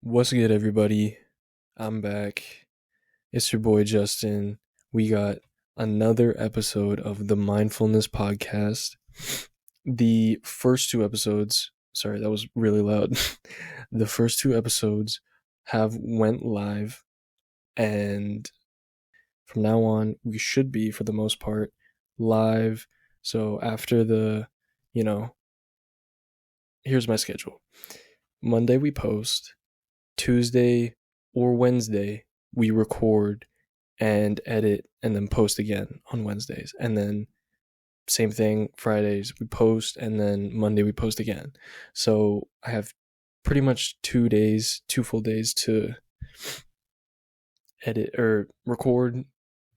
What's good, everybody? I'm back. It's your boy Justin. We got another episode of the Mindfulness Podcast. The first two episodes, sorry, that was really loud. The first two episodes have went live, and from now on, we should be, for the most part, live. So after here's my schedule. Monday we post. Tuesday or Wednesday, we record and edit and then post again on Wednesdays. And then same thing, Fridays, we post, and then Monday we post again. So I have pretty much 2 full days to edit or record,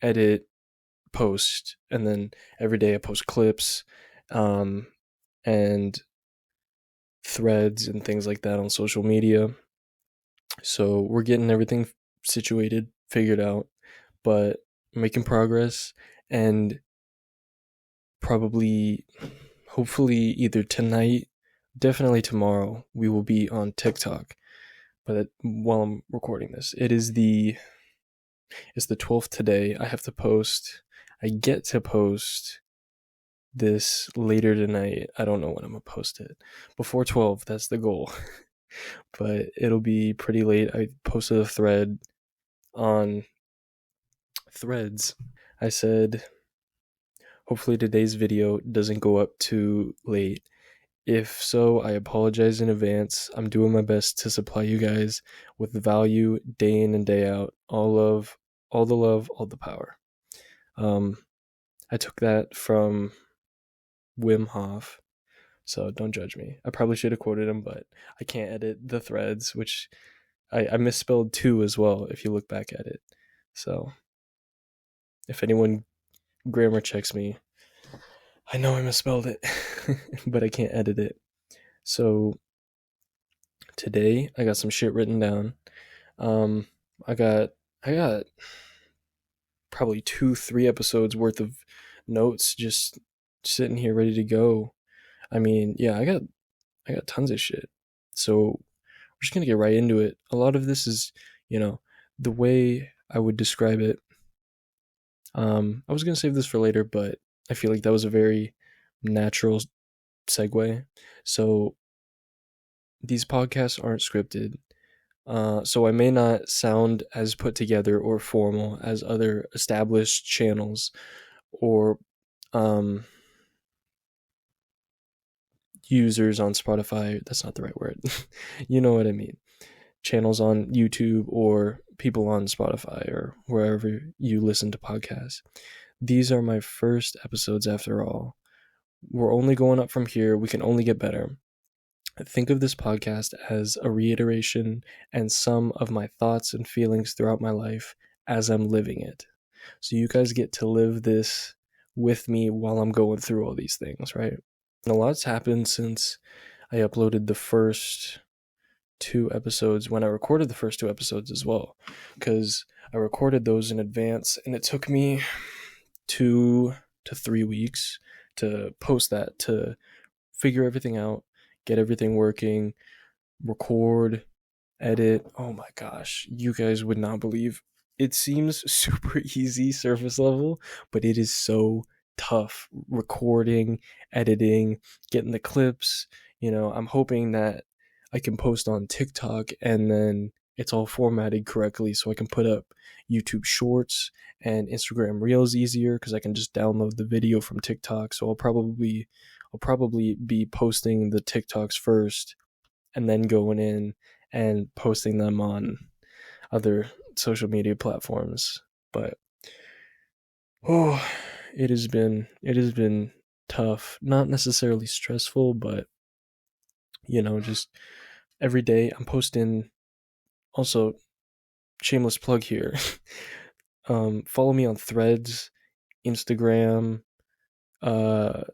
edit, post, and then every day I post clips and threads and things like that on social media. So we're getting everything situated, figured out, but making progress, and probably, hopefully either tonight, definitely tomorrow, we will be on TikTok. But while I'm recording this, it's the 12th today. I get to post this later tonight. I don't know when I'm gonna post it. Before 12, that's the goal. But it'll be pretty late. I posted a thread on Threads. I said, hopefully today's video doesn't go up too late. If so, I apologize in advance. I'm doing my best to supply you guys with value day in and day out. All the love, all the power. I took that from Wim Hof. So don't judge me. I probably should have quoted him, but I can't edit the threads, which I misspelled two as well if you look back at it. So if anyone grammar checks me, I know I misspelled it, but I can't edit it. So today I got some shit written down. I got probably 2-3 episodes worth of notes just sitting here ready to go. I mean, yeah, I got tons of shit. So we're just gonna get right into it. A lot of this is, the way I would describe it. I was gonna save this for later, but I feel like that was a very natural segue. So these podcasts aren't scripted. So I may not sound as put together or formal as other established channels or users on Spotify. That's not the right word. You know what I mean. Channels on YouTube or people on Spotify or wherever you listen to podcasts. These are my first episodes after all. We're only going up from here. We can only get better. Think of this podcast as a reiteration and some of my thoughts and feelings throughout my life as I'm living it. So you guys get to live this with me while I'm going through all these things, right? And a lot's happened since I uploaded the first 2 episodes, when I recorded the first 2 episodes as well, because I recorded those in advance and it took me 2 to 3 weeks to post that, to figure everything out, get everything working, record, edit. Oh my gosh, you guys would not believe. It seems super easy surface level, but it is so tough recording, editing, getting the clips. I'm hoping that I can post on TikTok and then it's all formatted correctly so I can put up YouTube Shorts and Instagram Reels easier because I can just download the video from TikTok. So I'll probably be posting the TikToks first and then going in and posting them on other social media platforms. But it has been tough, not necessarily stressful, but just every day I'm posting. Also, shameless plug here. Follow me on Threads, Instagram, soon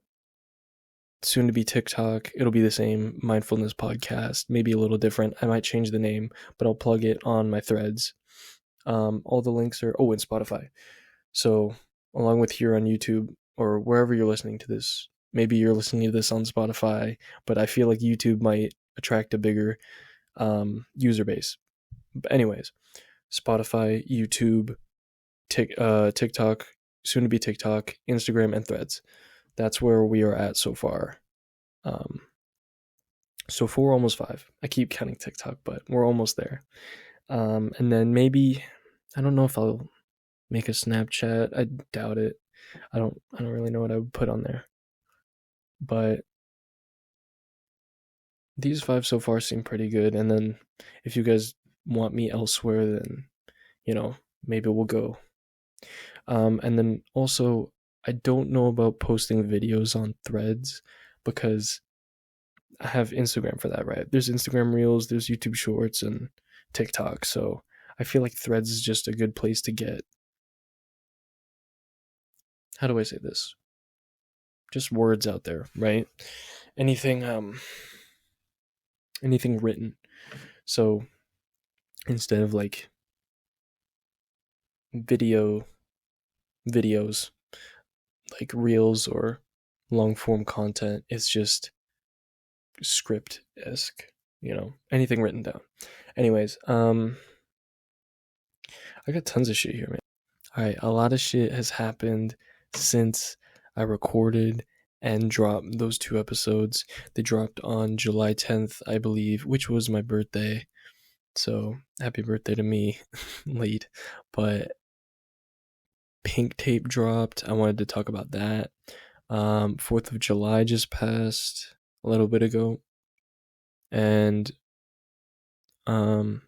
to be TikTok. It'll be the same, Mindfulness Podcast, maybe a little different. I might change the name, but I'll plug it on my Threads. All the links are in Spotify. So along with here on YouTube or wherever you're listening to this, maybe you're listening to this on Spotify, but I feel like YouTube might attract a bigger user base. But anyways, Spotify, YouTube, TikTok, soon to be TikTok, Instagram, and Threads. That's where we are at so far. So 4, almost 5. I keep counting TikTok, but we're almost there. And then maybe, I don't know if I'll make a Snapchat. I doubt it. I don't really know what I would put on there. But these 5 so far seem pretty good. And then if you guys want me elsewhere, then, maybe we'll go. And then also, I don't know about posting videos on Threads because I have Instagram for that, right? There's Instagram Reels, there's YouTube Shorts, and TikTok. So I feel like Threads is just a good place to get, how do I say this? Just words out there, right? Anything written. So instead of like videos like reels or long form content, it's just script-esque, anything written down. Anyways, I got tons of shit here, man. All right, a lot of shit has happened since I recorded and dropped those 2 episodes. They dropped on July 10th, I believe, which was my birthday. So happy birthday to me, late. But Pink Tape dropped. I wanted to talk about that. 4th of July just passed a little bit ago. And I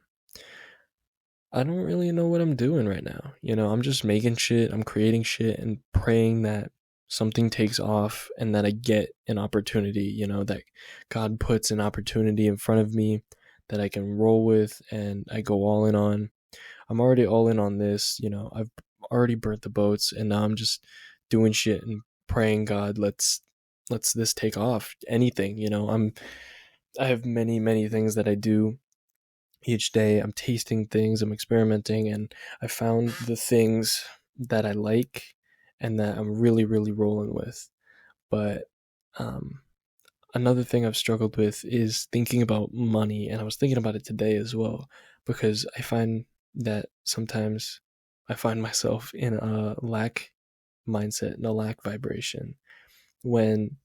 don't really know what I'm doing right now. I'm just making shit, I'm creating shit and praying that something takes off and that I get an opportunity, that God puts an opportunity in front of me that I can roll with and I go all in on. I'm already all in on this, I've already burnt the boats and now I'm just doing shit and praying, God, let's this take off. Anything, I have many things that I do each day. I'm tasting things, I'm experimenting, and I found the things that I like and that I'm really rolling with. But another thing I've struggled with is thinking about money, and I was thinking about it today as well, because I find that sometimes I find myself in a lack mindset, in a lack vibration. When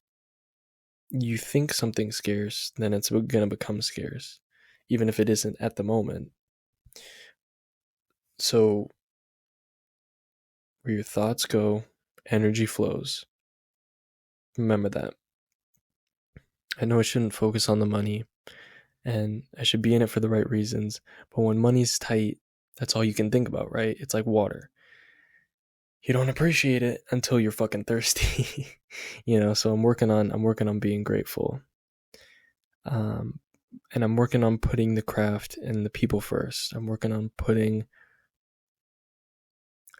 you think something's scarce, then it's going to become scarce, even if it isn't at the moment. So, where your thoughts go, energy flows. Remember that. I know I shouldn't focus on the money, and I should be in it for the right reasons, but when money's tight, that's all you can think about, right? It's like water. You don't appreciate it until you're fucking thirsty. So I'm working on being grateful. And I'm working on putting the craft and the people first. I'm working on putting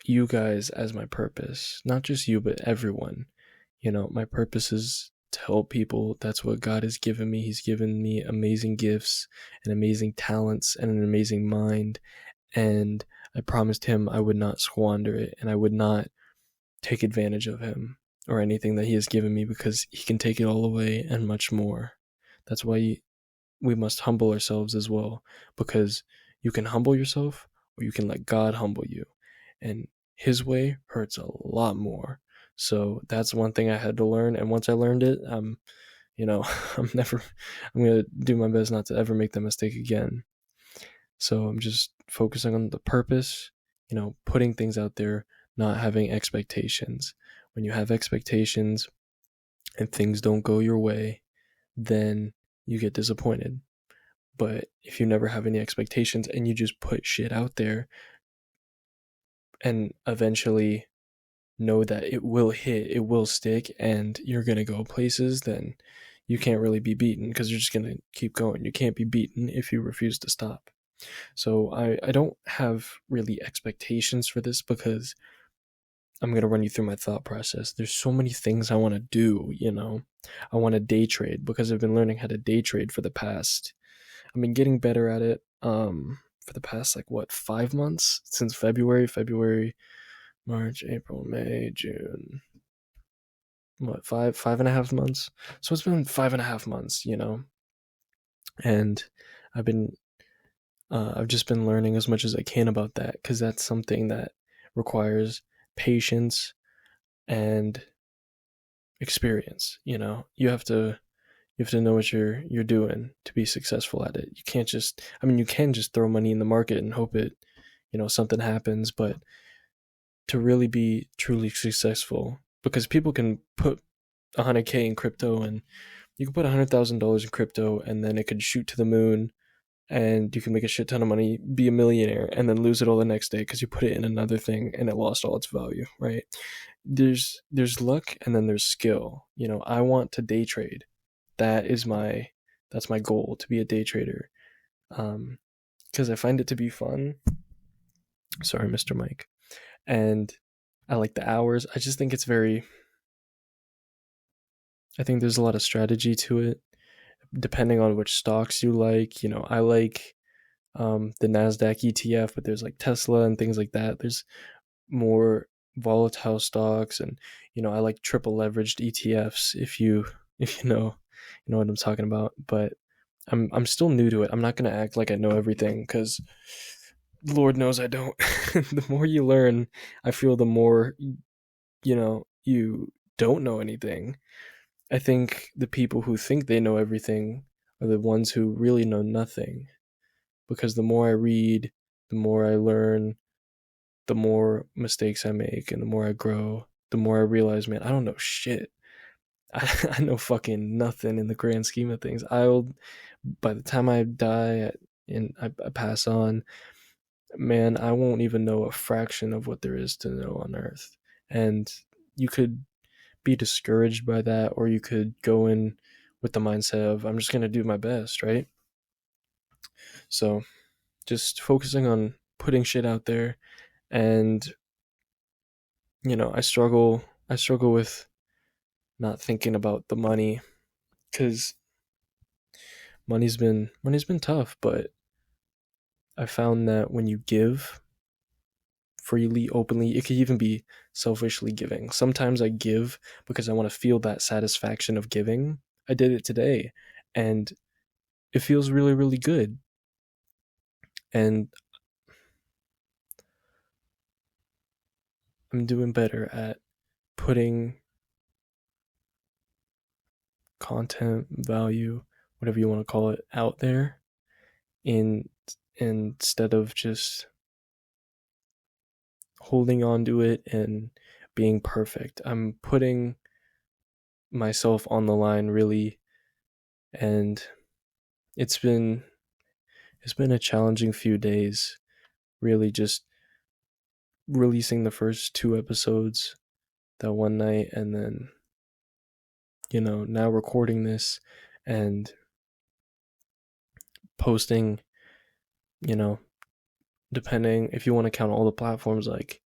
you guys as my purpose. Not just you, but everyone. My purpose is to help people. That's what God has given me. He's given me amazing gifts and amazing talents and an amazing mind. And I promised him I would not squander it and I would not take advantage of him or anything that he has given me, because he can take it all away and much more. That's why we must humble ourselves as well, because you can humble yourself or you can let God humble you. And his way hurts a lot more. So that's one thing I had to learn. And once I learned it, I'm going to do my best not to ever make that mistake again. So I'm just focusing on the purpose, putting things out there, not having expectations. When you have expectations and things don't go your way, then you get disappointed. But if you never have any expectations and you just put shit out there and eventually know that it will hit, it will stick, and you're going to go places, then you can't really be beaten, because you're just going to keep going. You can't be beaten if you refuse to stop. So I don't have really expectations for this, because I'm going to run you through my thought process. There's so many things I want to do, I want to day trade, because I've been learning how to day trade for the past, I've been getting better at it for the past 5 months, since February, March, April, May, June, 5.5 months. So it's been 5.5 months, and I've been I've just been learning as much as I can about that, because that's something that requires patience and experience. You have to know what you're doing to be successful at it. You can't just, I mean, you can just throw money in the market and hope it, something happens, but to really be truly successful, because people can put 100K in crypto, and you can put $100,000 in crypto, and then it could shoot to the moon, and you can make a shit ton of money, be a millionaire, and then lose it all the next day because you put it in another thing and it lost all its value, right? There's luck, and then there's skill. I want to day trade. That's my goal, to be a day trader. Because I find it to be fun. Sorry, Mr. Mike. And I like the hours. I just think I think there's a lot of strategy to it, depending on which stocks you like. I like the NASDAQ ETF, but there's like Tesla and things like that. There's more volatile stocks, and I like triple leveraged ETFs, if you know what I'm talking about. But I'm still new to it. I'm not gonna act like I know everything, because Lord knows I don't. The more you learn, I feel the more you don't know anything. I think the people who think they know everything are the ones who really know nothing, because the more I read, the more I learn, the more mistakes I make, and the more I grow, the more I realize, man, I don't know shit. I know fucking nothing in the grand scheme of things. By the time I die and I pass on, man, I won't even know a fraction of what there is to know on Earth. And you could be discouraged by that, or you could go in with the mindset of, I'm just going to do my best, right? So just focusing on putting shit out there. And I struggle with not thinking about the money, because money's been tough. But I found that when you give freely, openly, it could even be selfishly giving. Sometimes I give because I want to feel that satisfaction of giving. I did it today, and it feels really, really good. And I'm doing better at putting content, value, whatever you want to call it, out there, in instead of just holding on to it and being perfect. I'm putting myself on the line, really. And it's been a challenging few days, really, just releasing the first 2 episodes that one night, and then now recording this and posting, you know depending if you want to count all the platforms, like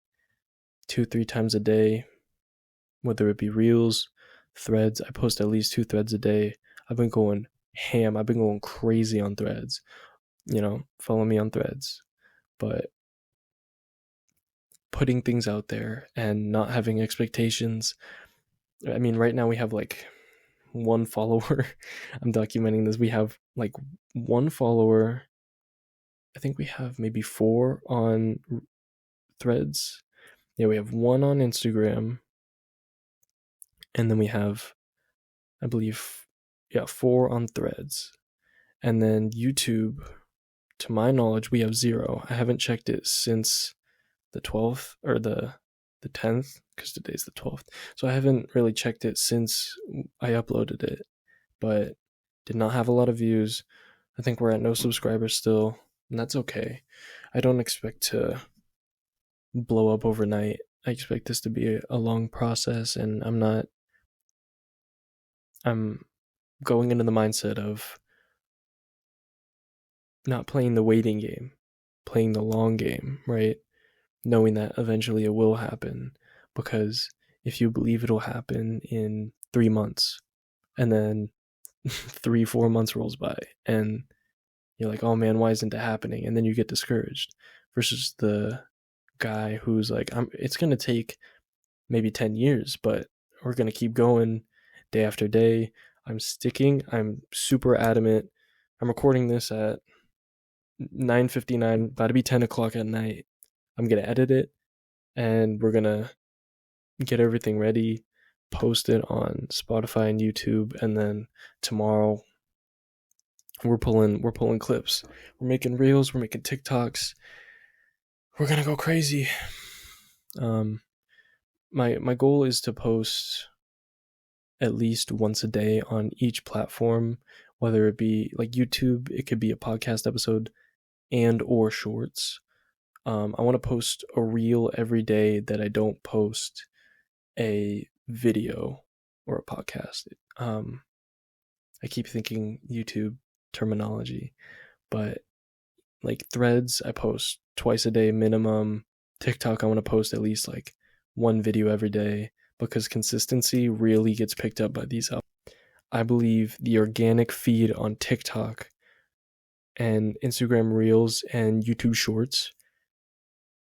2-3 times a day, whether it be reels, threads. I post at least 2 threads a day. I've been going ham. I've been going crazy on threads. Follow me on threads. But putting things out there and not having expectations. I mean, right now we have like one follower. I'm documenting this. We have like one follower. I think we have maybe 4 on threads. Yeah, we have 1 on Instagram. And then we have, I believe, 4 on threads. And then YouTube, to my knowledge, we have 0. I haven't checked it since the 12th or the 10th, because today's the 12th. So I haven't really checked it since I uploaded it, but did not have a lot of views. I think we're at no subscribers still, and that's okay. I don't expect to blow up overnight. I expect this to be a long process, and I'm going into the mindset of not playing the waiting game, playing the long game, right? Knowing that eventually it will happen. Because if you believe it'll happen in 3 months, and then 3-4 months rolls by, and you're like, oh man, why isn't it happening? And then you get discouraged, versus the guy who's like, it's going to take maybe 10 years, but we're going to keep going day after day. I'm sticking. I'm super adamant. I'm recording this at 9:59, about to be 10 o'clock at night. I'm gonna edit it, and we're gonna get everything ready, post it on Spotify and YouTube, and then tomorrow we're pulling clips. We're making reels, we're making TikToks. We're gonna go crazy. My goal is to post at least once a day on each platform, whether it be like YouTube, it could be a podcast episode and or shorts. I want to post a reel every day that I don't post a video or a podcast. I keep thinking YouTube terminology, but like Threads, I post twice a day minimum. TikTok, I want to post at least like one video every day because consistency really gets picked up by these apps. I believe the organic feed on TikTok and Instagram Reels and YouTube Shorts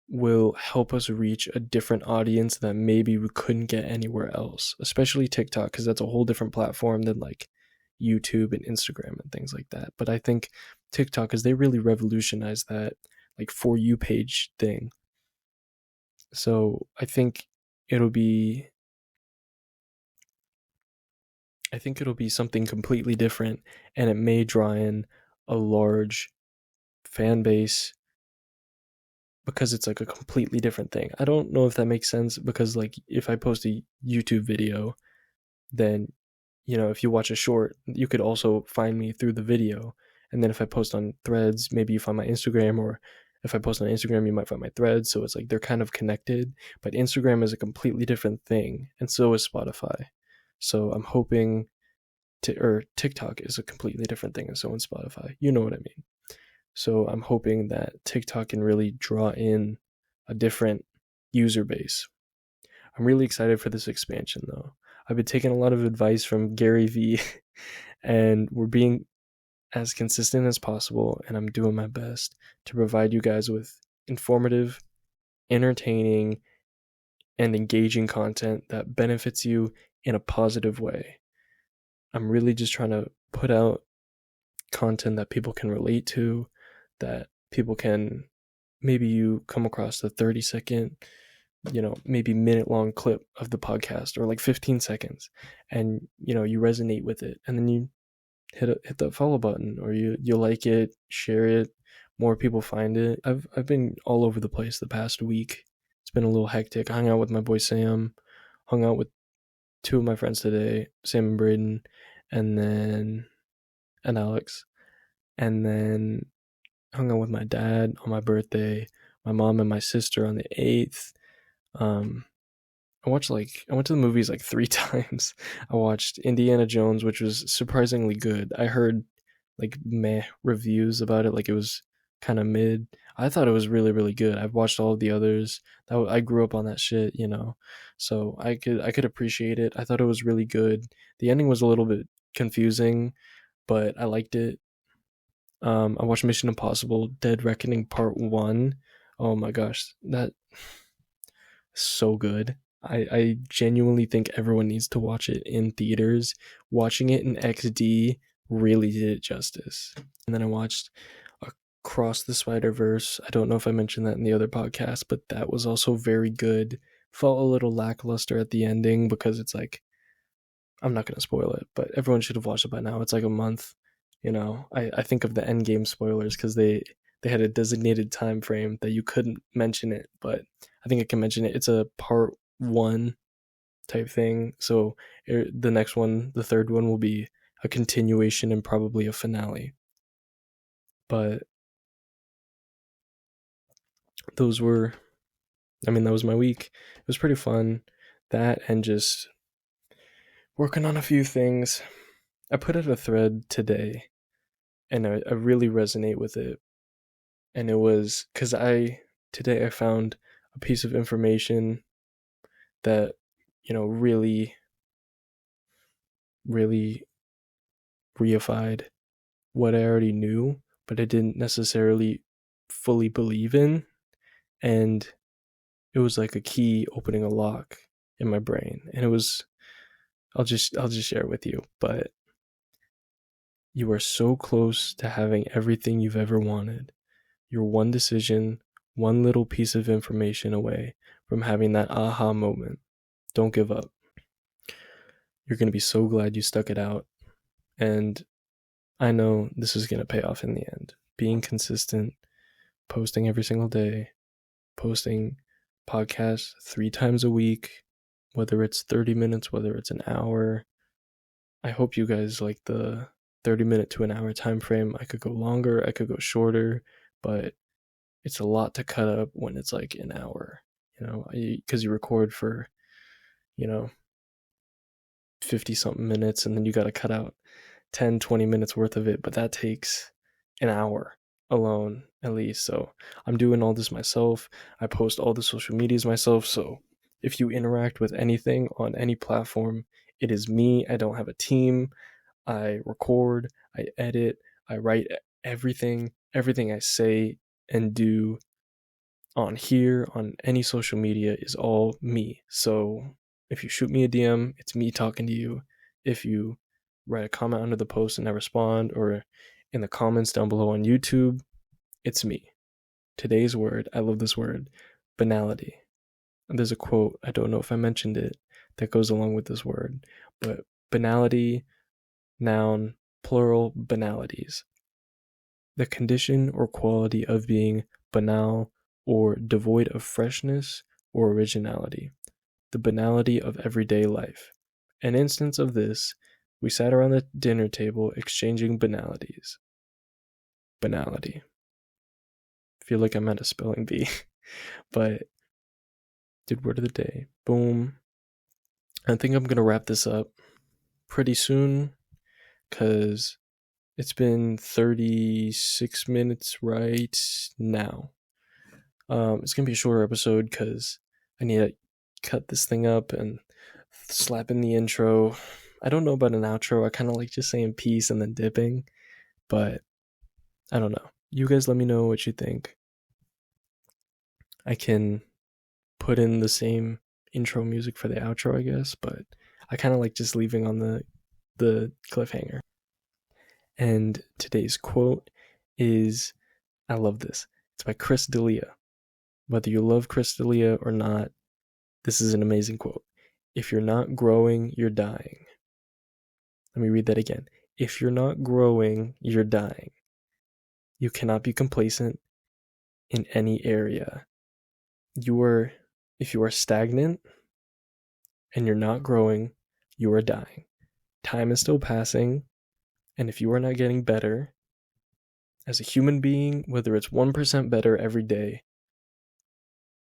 will help us reach a different audience that maybe we couldn't get anywhere else, especially TikTok, because that's a whole different platform than like YouTube and Instagram and things like that. But I think TikTok, because they really revolutionized that like For You page thing. So I think it'll be something completely different, and it may draw in a large fan base because it's like a completely different thing. I don't know if that makes sense, because like if I post a YouTube video, then if you watch a short, you could also find me through the video. And then if I post on Threads, maybe you find my Instagram, or if I post on Instagram, you might find my Threads. So it's like they're kind of connected, but Instagram is a completely different thing, and so is Spotify. So I'm hoping or TikTok is a completely different thing, and so is Spotify. You know what I mean? So I'm hoping that TikTok can really draw in a different user base. I'm really excited for this expansion, though. I've been taking a lot of advice from Gary Vee, and we're being as consistent as possible, and I'm doing my best to provide you guys with informative, entertaining, and engaging content that benefits you in a positive way. I'm really just trying to put out content that people can relate to, that people can, maybe you come across the 30-second, maybe minute-long clip of the podcast, or like 15 seconds, and you resonate with it, and then you hit the follow button, or you like it, share it, more people find it. I've been all over the place the past week. It's been a little hectic. I hung out with my boy Sam, hung out with two of my friends today, Sam and Braden, and Alex, and then hung out with my dad on my birthday, my mom and my sister on the 8th. I went to the movies like 3 times. I watched Indiana Jones, which was surprisingly good. I heard like meh reviews about it, like it was kind of mid. I thought it was really, really good. I've watched all of the others. I grew up on that shit, so I could appreciate it. I thought it was really good. The ending was a little bit confusing, but I liked it. I watched Mission Impossible Dead Reckoning Part 1. Oh my gosh, that so good. I genuinely think everyone needs to watch it in theaters. Watching it in XD really did it justice. And then I watched Across the Spider-Verse. I don't know if I mentioned that in the other podcast, but that was also very good. Felt a little lackluster at the ending because it's like, I'm not going to spoil it, but everyone should have watched it by now. It's like a month. I think of the Endgame spoilers because they had a designated time frame that you couldn't mention it, but I think I can mention it. It's a part 1 type thing. So the next one, the third one, will be a continuation and probably a finale. But that was my week. It was pretty fun. That and just working on a few things. I put out a thread today, and I really resonate with it. And it was because today I found a piece of information that, really, really reified what I already knew, but I didn't necessarily fully believe in. And it was like a key opening a lock in my brain. And it was, I'll just share it with you. But You are so close to having everything you've ever wanted. You're one decision, one little piece of information away from having that aha moment. Don't give up. You're going to be so glad you stuck it out. And I know this is going to pay off in the end. Being consistent, posting every single day, posting podcasts 3 times a week, whether it's 30 minutes, whether it's an hour. I hope you guys like the 30-minute to an hour time frame. I could go longer, I could go shorter, but it's a lot to cut up when it's like an hour, because you record for, 50 something minutes and then you got to cut out 10, 20 minutes worth of it, but that takes an hour alone at least. So I'm doing all this myself. I post all the social medias myself. So if you interact with anything on any platform, it is me. I don't have a team. I record, I edit, I write everything I say and do on here, on any social media, is all me. So if you shoot me a DM, it's me talking to you. If you write a comment under the post and I respond, or in the comments down below on YouTube, it's me. Today's word, I love this word, banality. And there's a quote, I don't know if I mentioned it, that goes along with this word, but banality, noun, plural, banalities. The condition or quality of being banal or devoid of freshness or originality. The banality of everyday life. An instance of this, we sat around the dinner table exchanging banalities. Banality. I feel like I'm at a spelling bee, but did word of the day. Boom. I think I'm going to wrap this up pretty soon because it's been 36 minutes right now. It's going to be a shorter episode because I need to cut this thing up and slap in the intro. I don't know about an outro. I kind of like just saying peace and then dipping, but I don't know. You guys let me know what you think. I can put in the same intro music for the outro, I guess, but I kind of like just leaving on the cliffhanger. And today's quote is, I love this. It's by Chris D'Elia. Whether you love Chris D'Elia or not, this is an amazing quote. If you're not growing, you're dying. Let me read that again. If you're not growing, you're dying. You cannot be complacent in any area. If you are stagnant and you're not growing, you are dying. Time is still passing, and if you are not getting better as a human being, whether it's 1% better every day,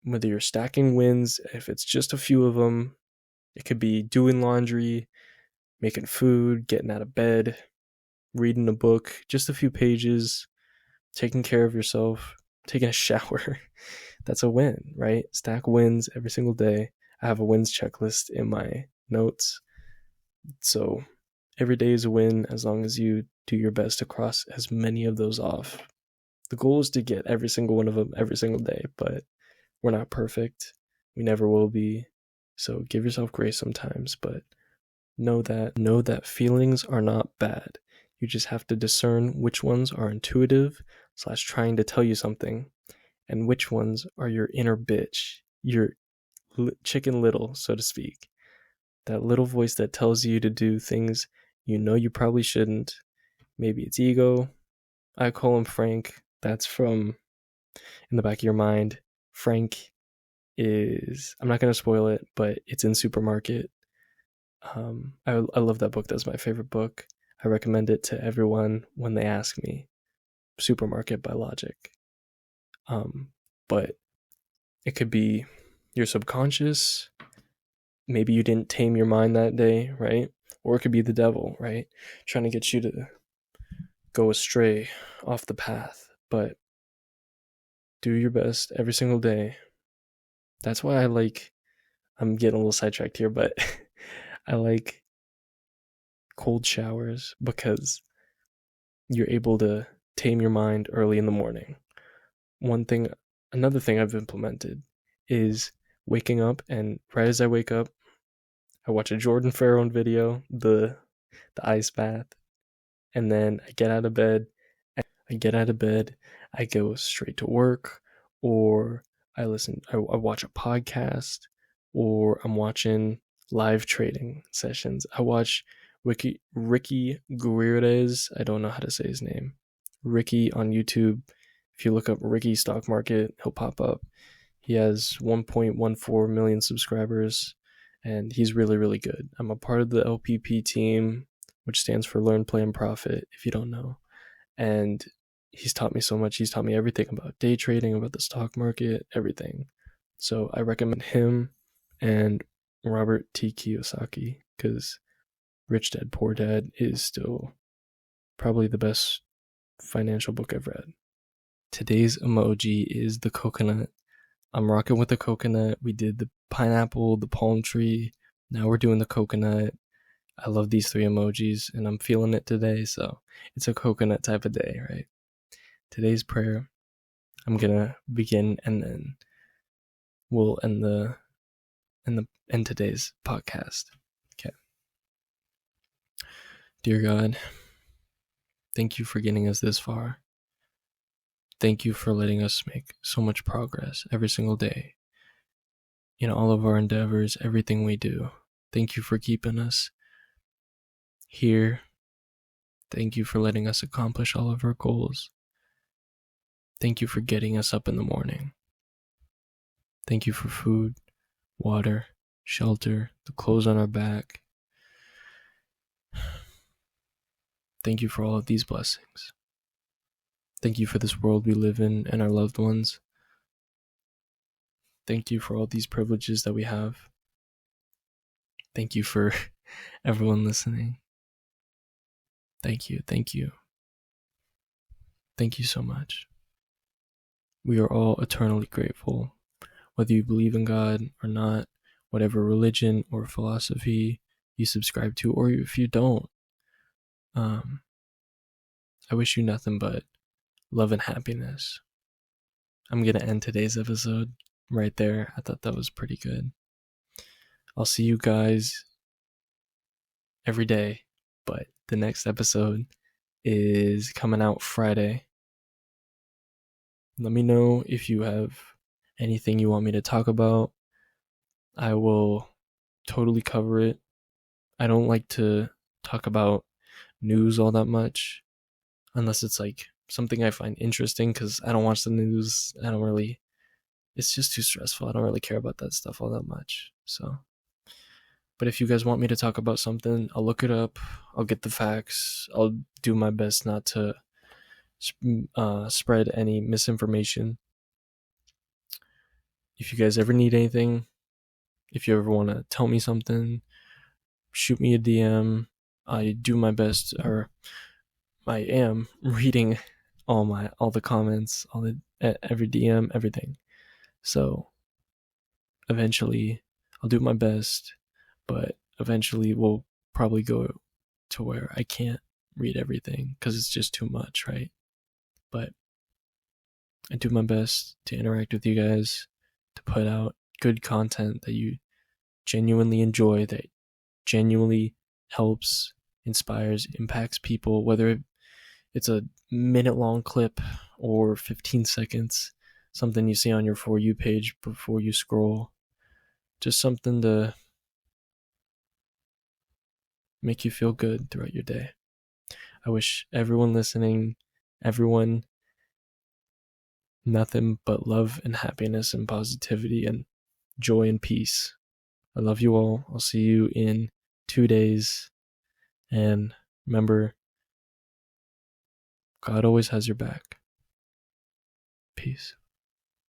whether you're stacking wins, if it's just a few of them, it could be doing laundry, making food, getting out of bed, reading a book, just a few pages, taking care of yourself, taking a shower. That's a win, right? Stack wins every single day. I have a wins checklist in my notes. So every day is a win as long as you do your best to cross as many of those off. The goal is to get every single one of them every single day, but we're not perfect. We never will be. So give yourself grace sometimes, but know that feelings are not bad. You just have to discern which ones are intuitive / trying to tell you something, and which ones are your inner bitch, your chicken little, so to speak. That little voice that tells you to do things you know you probably shouldn't. Maybe it's ego. I call him Frank. That's from In the Back of Your Mind. Frank is, I'm not going to spoil it, but it's in Supermarket. I love that book. That's my favorite book. I recommend it to everyone when they ask me. Supermarket by Logic. But it could be your subconscious. Maybe you didn't tame your mind that day, right? Or it could be the devil, right? Trying to get you to go astray off the path. But do your best every single day. That's why I'm getting a little sidetracked here, but I like cold showers because you're able to tame your mind early in the morning. Another thing I've implemented is waking up, and right as I wake up, I watch a Jordan Farron video, the ice bath. and then I get out of bed, I go straight to work, or I watch a podcast, or I'm watching live trading sessions. I watch Ricky Gutierrez. I don't know how to say his name. Ricky on YouTube. If you look up Ricky Stock Market, he'll pop up. He has 1.14 million subscribers, and he's really, really good. I'm a part of the LPP team, which stands for Learn, Play, and Profit, if you don't know. And he's taught me so much. He's taught me everything about day trading, about the stock market, everything. So I recommend him and Robert T. Kiyosaki, because Rich Dad Poor Dad is still probably the best financial book I've read. Today's emoji is the coconut. I'm rocking with the coconut. We did the pineapple, the palm tree. Now we're doing the coconut. I love these 3 emojis, and I'm feeling it today, so it's a coconut type of day, right? Today's prayer, I'm gonna begin, and then we'll end today's podcast. Okay. Dear God, thank you for getting us this far. Thank you for letting us make so much progress every single day in all of our endeavors, everything we do. Thank you for keeping us here. Thank you for letting us accomplish all of our goals. Thank you for getting us up in the morning. Thank you for food, water, shelter, the clothes on our back. Thank you for all of these blessings. Thank you for this world we live in and our loved ones. Thank you for all these privileges that we have. Thank you for everyone listening. Thank you, thank you. Thank you so much. We are all eternally grateful, whether you believe in God or not, whatever religion or philosophy you subscribe to, or if you don't. I wish you nothing but love and happiness. I'm going to end today's episode right there. I thought that was pretty good. I'll see you guys every day, but the next episode is coming out Friday. Let me know if you have anything you want me to talk about. I will totally cover it. I don't like to talk about news all that much, unless it's like something I find interesting, because I don't watch the news. It's just too stressful. I don't really care about that stuff all that much. So, but if you guys want me to talk about something, I'll look it up. I'll get the facts. I'll do my best not to spread any misinformation. If you guys ever need anything, if you ever want to tell me something, shoot me a DM. I do my best, or I am reading all the comments, every DM, everything. So eventually I'll do my best, but eventually we'll probably go to where I can't read everything because it's just too much, right? But I do my best to interact with you guys, to put out good content that you genuinely enjoy, that genuinely helps, inspires, impacts people, whether it's a minute-long clip or 15 seconds, something you see on your For You page before you scroll, just something to make you feel good throughout your day. I wish everyone listening, nothing but love and happiness and positivity and joy and peace. I love you all. I'll see you in 2 days. And remember, God always has your back. Peace.